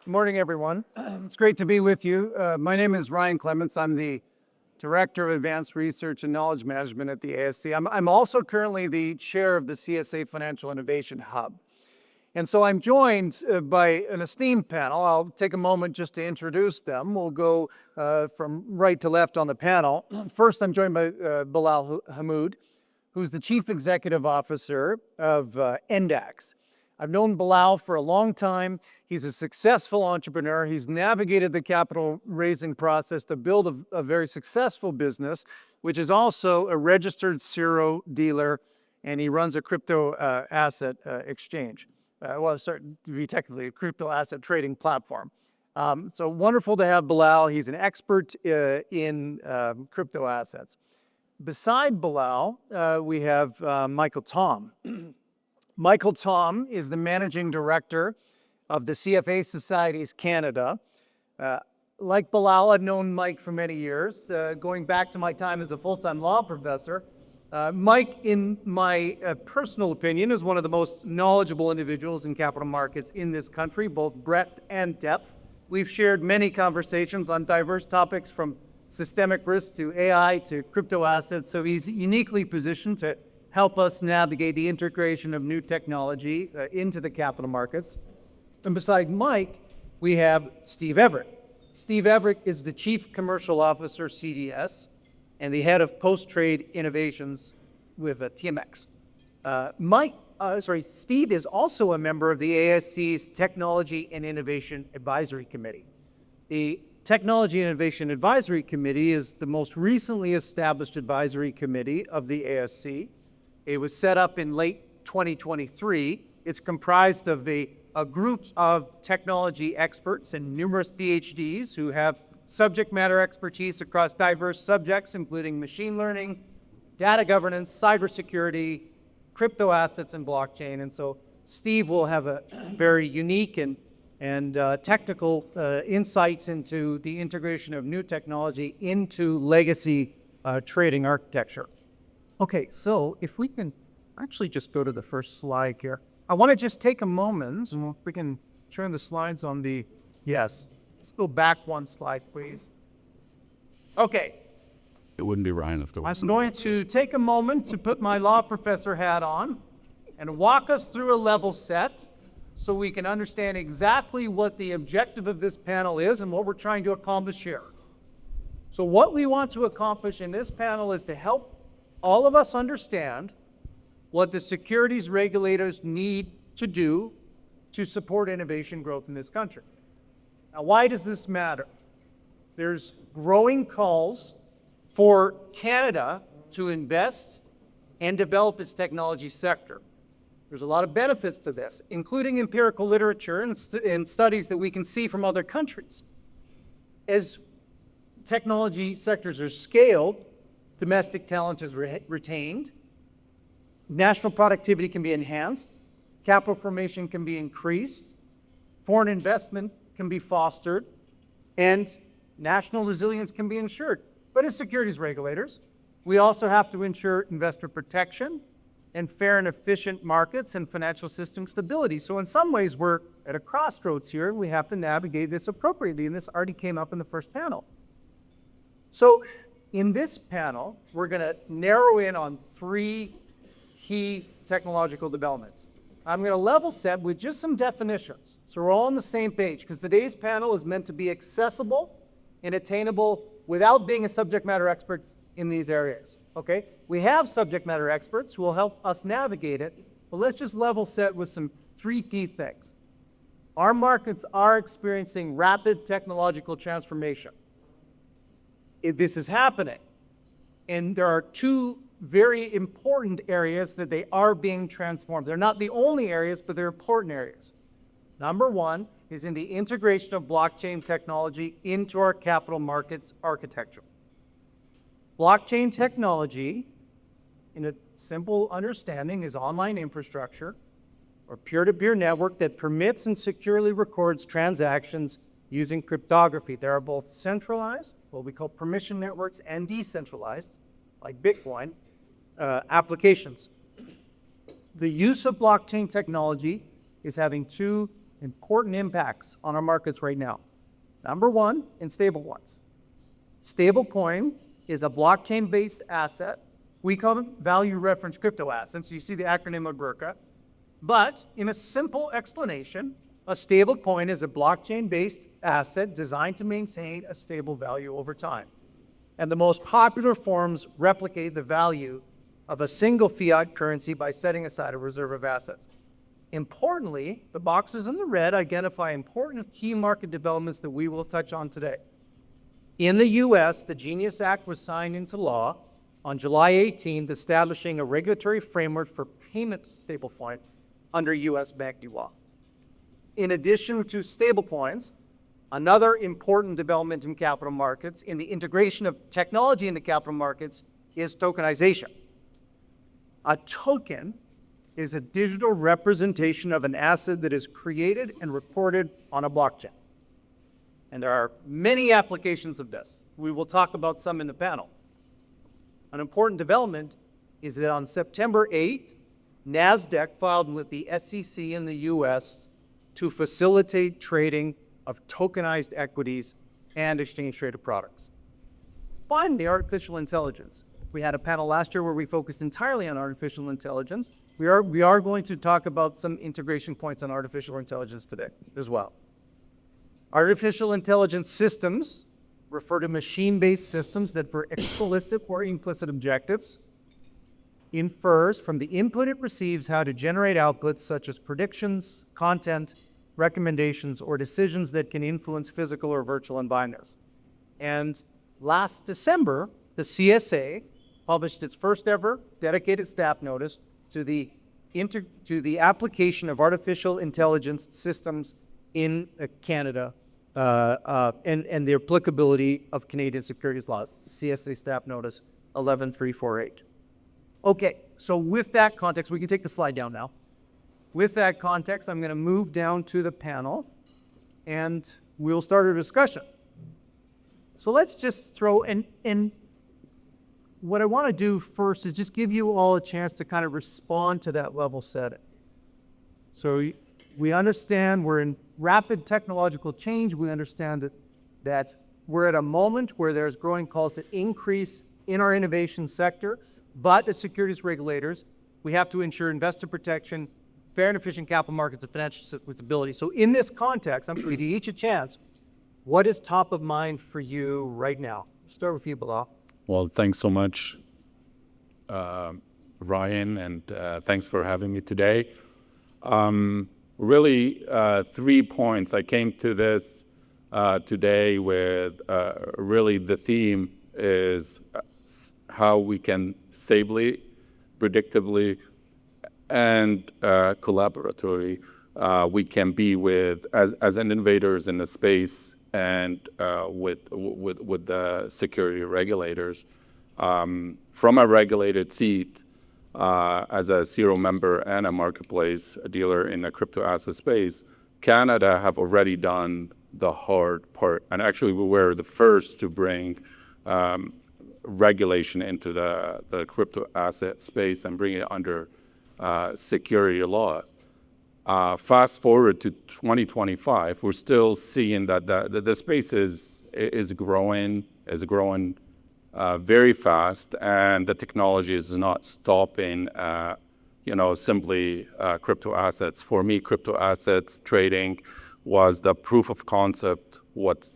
Good morning, everyone. It's great to be with you. My name is Ryan Clements. I'm the Director of Advanced Research and Knowledge Management at the ASC. I'm also currently the chair of the CSA Financial Innovation Hub. And so I'm joined by an esteemed panel. I'll take a moment just to introduce them. We'll go from right to left on the panel. First, I'm joined by Bal Hammud, who's the Chief Executive Officer of NDAX. I've known Bal for a long time. He's a successful entrepreneur. He's navigated the capital raising process to build a very successful business, which is also a registered serial dealer, and he runs a crypto asset exchange. To be technically a crypto asset trading platform. So wonderful to have Bal. He's an expert in crypto assets. Beside Bal, we have Michael Thom. Michael Thom is the Managing Director of the CFA Societies Canada. Like Bal, I've known Mike for many years, going back to my time as a full-time law professor. Mike, in my personal opinion, is one of the most knowledgeable individuals in capital markets in this country, both breadth and depth. We've shared many conversations on diverse topics from systemic risk to AI to crypto assets, so he's uniquely positioned to help us navigate the integration of new technology into the capital markets. And beside Mike, we have Steve Everett. Steve Everett is the Chief Commercial Officer, CDS, and the head of post-trade innovations with TMX. Steve is also a member of the ASC's Technology and Innovation Advisory Committee. The Technology and Innovation Advisory Committee is the most recently established advisory committee of the ASC. It was set up in late 2023. It's comprised of a group of technology experts and numerous PhDs who have subject matter expertise across diverse subjects, including machine learning, data governance, cybersecurity, crypto assets, and blockchain. And so Steve will have a very unique and technical insights into the integration of new technology into legacy trading architecture. Okay, so if we can actually just go to the first slide here. I want to just take a moment, and we can turn the slides on the, yes. Let's go back one slide, please. Okay. It wouldn't be Ryan if there was. I'm going to take a moment to put my law professor hat on and walk us through a level set so we can understand exactly what the objective of this panel is and what we're trying to accomplish here. So what we want to accomplish in this panel is to help all of us understand what the securities regulators need to do to support innovation growth in this country. Now, why does this matter? There's growing calls for Canada to invest and develop its technology sector. There's a lot of benefits to this, including empirical literature and studies that we can see from other countries. As technology sectors are scaled, domestic talent is retained, national productivity can be enhanced, capital formation can be increased, foreign investment can be fostered, and national resilience can be ensured. But as securities regulators, we also have to ensure investor protection and fair and efficient markets and financial system stability. So in some ways, we're at a crossroads here, and we have to navigate this appropriately, and this already came up in the first panel. So in this panel, we're going to narrow in on three key technological developments. I'm going to level set with just some definitions, so we're all on the same page, because today's panel is meant to be accessible and attainable without being a subject matter expert in these areas, okay? We have subject matter experts who will help us navigate it, but let's just level set with some three key things. Our markets are experiencing rapid technological transformation. This is happening, and there are two very important areas that they are being transformed. They're not the only areas, but they're important areas. Number one is in the integration of blockchain technology into our capital markets architecture. Blockchain technology, in a simple understanding, is online infrastructure or peer-to-peer network that permits and securely records transactions using cryptography. There are both centralized, what we call permission networks, and decentralized, like Bitcoin, applications. The use of blockchain technology is having two important impacts on our markets right now. Number one, in stablecoins. Stablecoin is a blockchain-based asset. We call them value reference crypto assets. You see the acronym of VRCA. But in a simple explanation, a stablecoin is a blockchain-based asset designed to maintain a stable value over time. And the most popular forms replicate the value of a single fiat currency by setting aside a reserve of assets. Importantly, the boxes in the red identify important key market developments that we will touch on today. In the US, the Genius Act was signed into law on July 18th, establishing a regulatory framework for payment stablecoin under US banking law. In addition to stablecoins, another important development in capital markets in the integration of technology into capital markets is tokenization. A token is a digital representation of an asset that is created and recorded on a blockchain. And there are many applications of this. We will talk about some in the panel. An important development is that on September 8th, NASDAQ filed with the SEC in the US to facilitate trading of tokenized equities and exchange-traded products. Finally, artificial intelligence. We had a panel last year where we focused entirely on artificial intelligence. We are going to talk about some integration points on artificial intelligence today as well. Artificial intelligence systems refer to machine-based systems that for explicit or implicit objectives infers from the input it receives how to generate outputs such as predictions, content, recommendations, or decisions that can influence physical or virtual environments. And last December, the CSA published its first ever dedicated staff notice to the application of artificial intelligence systems in Canada and the applicability of Canadian securities laws. CSA staff notice 11348. Okay, so with that context, we can take the slide down now. With that context, I'm going to move down to the panel and we'll start a discussion. So let's just throw, and what I want to do first is just give you all a chance to kind of respond to that level setting. So we understand we're in rapid technological change. We understand that we're at a moment where there's growing calls to increase in our innovation sector, but as securities regulators, we have to ensure investor protection, fair and efficient capital markets, and financial stability. So in this context, I'm going to give you each a chance. What is top of mind for you right now? Start with you, Bal. Well, thanks so much, Ryan, and thanks for having me today. Really, 3 points. I came to this today with really the theme is how we can stably, predictably, and collaboratively we can be with as innovators in the space and with the security regulators. From a regulated seat, as a serial member and a marketplace dealer in the crypto asset space, Canada have already done the hard part. And actually, we were the first to bring regulation into the crypto asset space and bring it under security laws. Fast forward to 2025, we're still seeing that the space is growing very fast, and the technology is not stopping. Simply crypto assets. For me, crypto assets trading was the proof of concept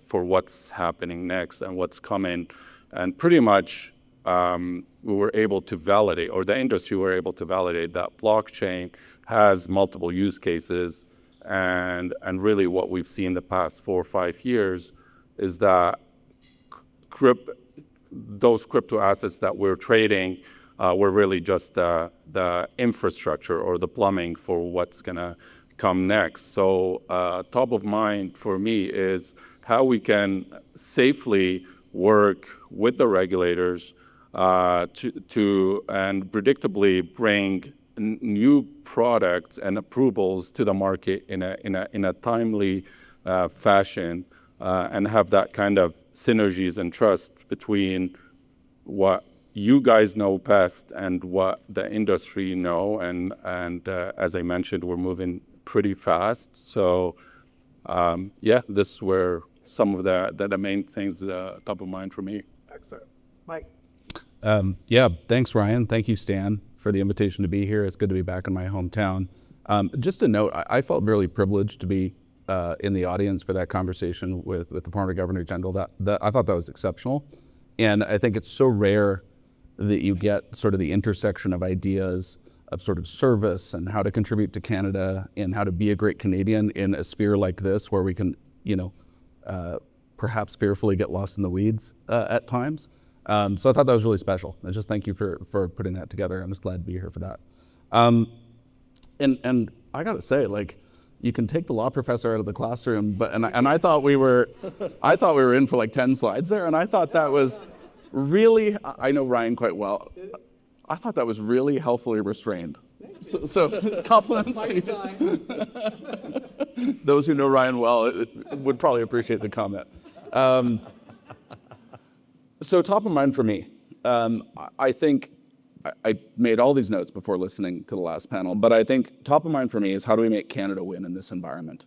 for what's happening next and what's coming, and pretty much we were able to validate, or the industry were able to validate, that blockchain has multiple use cases, and really what we've seen the past 4 or 5 years is that those crypto assets that we're trading were really just the infrastructure or the plumbing for what's gonna come next. So top of mind for me is how we can safely work with the regulators to and predictably bring new products and approvals to the market in a timely fashion, and have that kind of synergies and trust between what you guys know best and what the industry know. And as I mentioned, we're moving pretty fast. So yeah, this were some of the main things top of mind for me. Excellent. Mike? Yeah, thanks, Ryan. Thank you, Stan, for the invitation to be here. It's good to be back in my hometown. Just a note, I felt really privileged to be in the audience for that conversation with the former Governor General. I thought that was exceptional. And I think it's so rare that you get sort of the intersection of ideas of sort of service and how to contribute to Canada and how to be a great Canadian in a sphere like this where we can, perhaps fearfully get lost in the weeds at times. So I thought that was really special. And just thank you for putting that together. I'm just glad to be here for that. And I got to say, like, you can take the law professor out of the classroom, but I thought we were in for like 10 slides there, and I thought that was really, I know Ryan quite well. I thought that was really healthfully restrained. So compliments to you. Those who know Ryan well would probably appreciate the comment. So top of mind for me, I think I made all these notes before listening to the last panel, but I think top of mind for me is how do we make Canada win in this environment?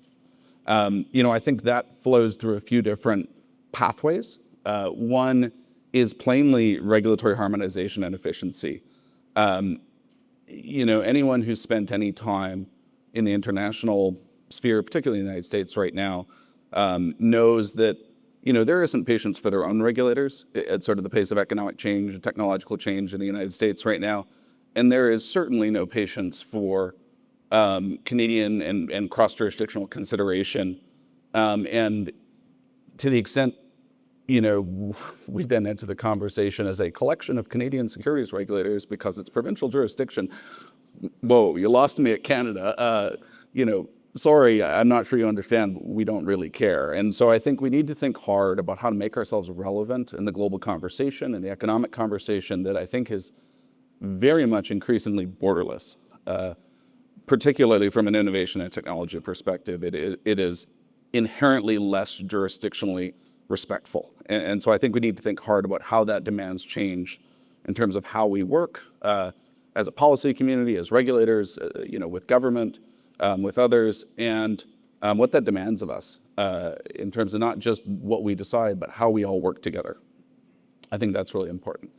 I think that flows through a few different pathways. One is plainly regulatory harmonization and efficiency. Anyone who's spent any time in the international sphere, particularly in the United States right now, knows that there isn't patience for their own regulators at sort of the pace of economic change and technological change in the United States right now. And there is certainly no patience for Canadian and cross-jurisdictional consideration. And to the extent, we then enter the conversation as a collection of Canadian securities regulators because it's provincial jurisdiction. Whoa, you lost me at Canada. Sorry, I'm not sure you understand. We don't really care. And so I think we need to think hard about how to make ourselves relevant in the global conversation and the economic conversation that I think is very much increasingly borderless, particularly from an innovation and technology perspective. It is inherently less jurisdictionally respectful. And so I think we need to think hard about how that demands change in terms of how we work as a policy community, as regulators, with government, with others, and what that demands of us in terms of not just what we decide, but how we all work together. I think that's really important.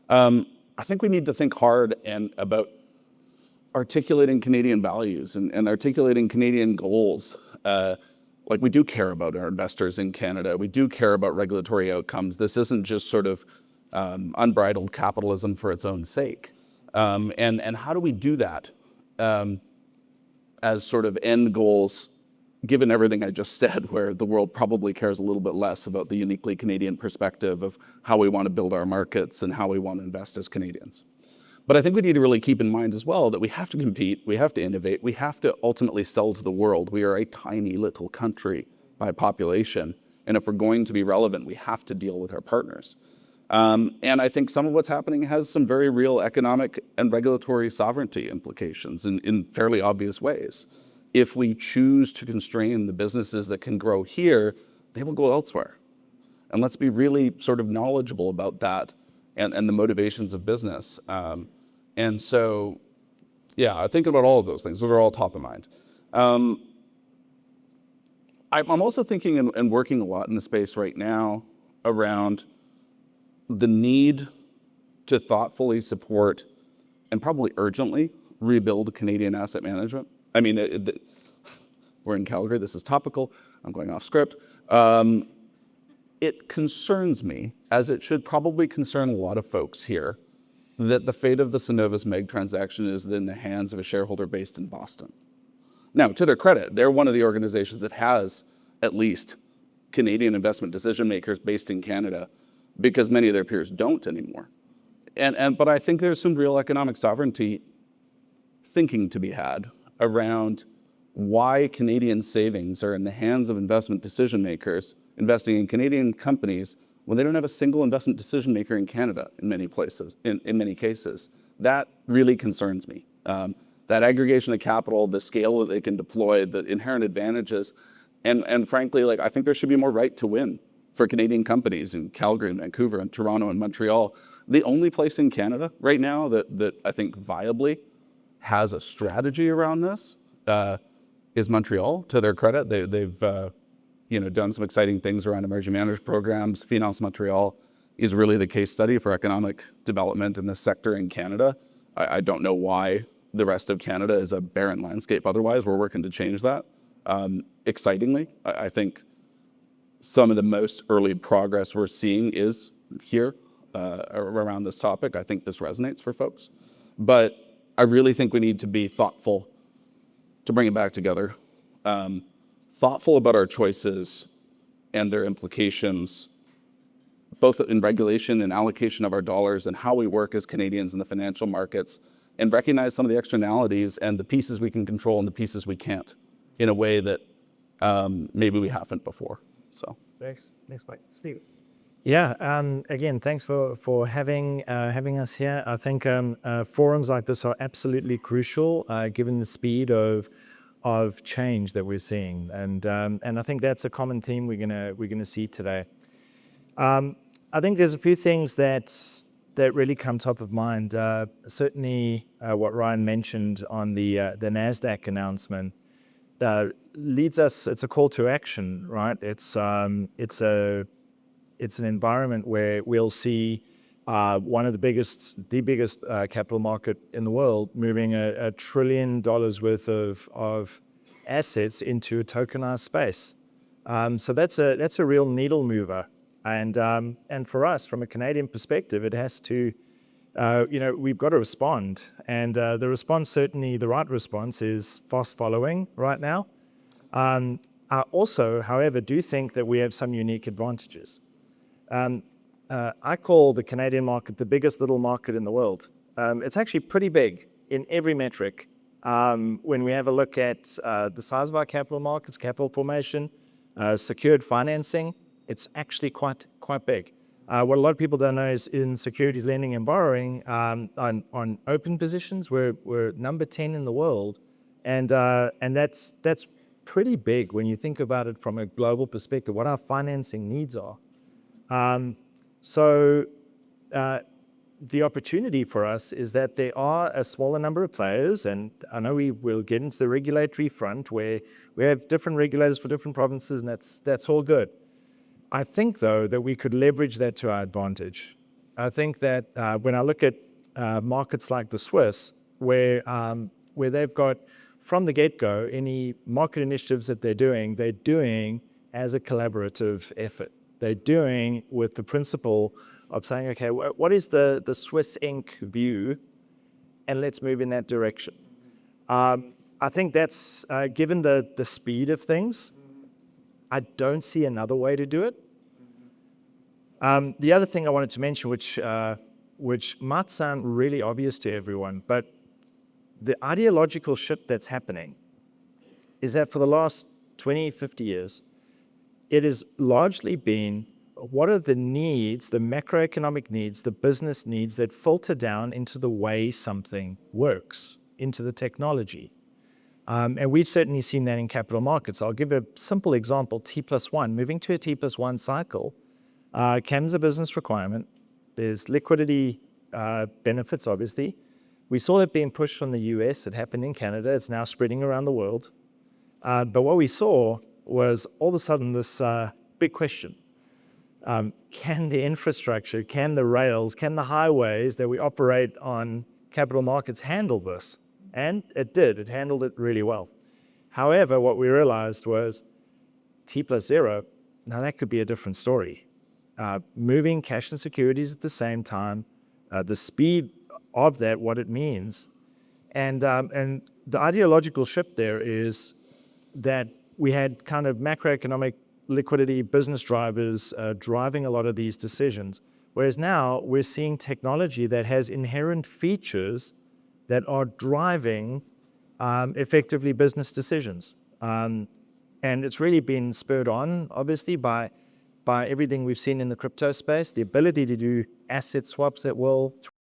I think we need to think hard about articulating Canadian values and articulating Canadian goals. Like, we do care about our investors in Canada. We do care about regulatory outcomes. This isn't just sort of unbridled capitalism for its own sake. And how do we do that as sort of end goals, given everything I just said, where the world probably cares a little bit less about the uniquely Canadian perspective of how we want to build our markets and how we want to invest as Canadians. But I think we need to really keep in mind as well that we have to compete, we have to innovate, we have to ultimately sell to the world. We are a tiny little country by population, and if we're going to be relevant, we have to deal with our partners. And I think some of what's happening has some very real economic and regulatory sovereignty implications in fairly obvious ways. If we choose to constrain the businesses that can grow here, they will go elsewhere. And let's be really sort of knowledgeable about that and the motivations of business. And so, yeah, I think about all of those things. Those are all top of mind. I'm also thinking and working a lot in the space right now around the need to thoughtfully support and probably urgently rebuild Canadian asset management. I mean, we're in Calgary, this is topical, I'm going off script. It concerns me, as it should probably concern a lot of folks here, that the fate of the Cenovus Meg transaction is in the hands of a shareholder based in Boston. Now, to their credit, they're one of the organizations that has at least Canadian investment decision makers based in Canada, because many of their peers don't anymore. But I think there's some real economic sovereignty thinking to be had around why Canadian savings are in the hands of investment decision makers investing in Canadian companies when they don't have a single investment decision maker in Canada in many places, in many cases. That really concerns me. That aggregation of capital, the scale that they can deploy, the inherent advantages, and frankly, like, I think there should be more right to win for Canadian companies in Calgary and Vancouver and Toronto and Montreal. The only place in Canada right now that I think viably has a strategy around this is Montreal. To their credit, they've done some exciting things around emerging managed programs. Finance Montreal is really the case study for economic development in this sector in Canada. I don't know why the rest of Canada is a barren landscape otherwise. We're working to change that. Excitingly, I think some of the most early progress we're seeing is here around this topic. I think this resonates for folks. But I really think we need to be thoughtful, to bring it back together, thoughtful about our choices and their implications, both in regulation and allocation of our dollars and how we work as Canadians in the financial markets, and recognize some of the externalities and the pieces we can control and the pieces we can't in a way that maybe we haven't before. So Thanks, Mike. Steve. Yeah. Again, thanks for having us here. I think forums like this are absolutely crucial, given the speed of change that we're seeing, and I think that's a common theme we're gonna see today. I think there's a few things that really come top of mind. Certainly, what Ryan mentioned on the NASDAQ announcement leads us. It's a call to action, right? It's an environment where we'll see one of the biggest capital market in the world moving $1 trillion worth of assets into a tokenized space. So that's a real needle mover. And for us, from a Canadian perspective, it has to, we've got to respond. And the response, certainly the right response, is fast following right now. I also, however, do think that we have some unique advantages. I call the Canadian market the biggest little market in the world. It's actually pretty big in every metric. When we have a look at the size of our capital markets, capital formation, secured financing, it's actually quite big. What a lot of people don't know is in securities lending and borrowing, on open positions, we're number 10 in the world, and that's pretty big when you think about it from a global perspective, what our financing needs are. So the opportunity for us is that there are a smaller number of players, and I know we will get into the regulatory front where we have different regulators for different provinces, and that's all good. I think, though, that we could leverage that to our advantage. I think that when I look at markets like the Swiss, where they've got, from the get-go, any market initiatives that they're doing as a collaborative effort. They're doing with the principle of saying, okay, what is the Swiss Inc. view, and let's move in that direction. I think that's, given the speed of things, I don't see another way to do it. The other thing I wanted to mention, which might sound really obvious to everyone, but the ideological shift that's happening is that for the last 20, 50 years, it has largely been what are the needs, the macroeconomic needs, the business needs that filter down into the way something works, into the technology. And we've certainly seen that in capital markets. I'll give a simple example, T+1. Moving to a T+1 cycle comes a business requirement. There's liquidity benefits, obviously. We saw it being pushed from the US. It happened in Canada. It's now spreading around the world. But what we saw was all of a sudden this big question. Can the infrastructure, can the rails, can the highways that we operate on capital markets handle this? And it did. It handled it really well. However, what we realized was T+0, now that could be a different story. Moving cash and securities at the same time, the speed of that, what it means. And the ideological shift there is that we had kind of macroeconomic liquidity business drivers driving a lot of these decisions, whereas now we're seeing technology that has inherent features that are driving effectively business decisions. And it's really been spurred on, obviously, by everything we've seen in the crypto space, the ability to do asset swaps at will,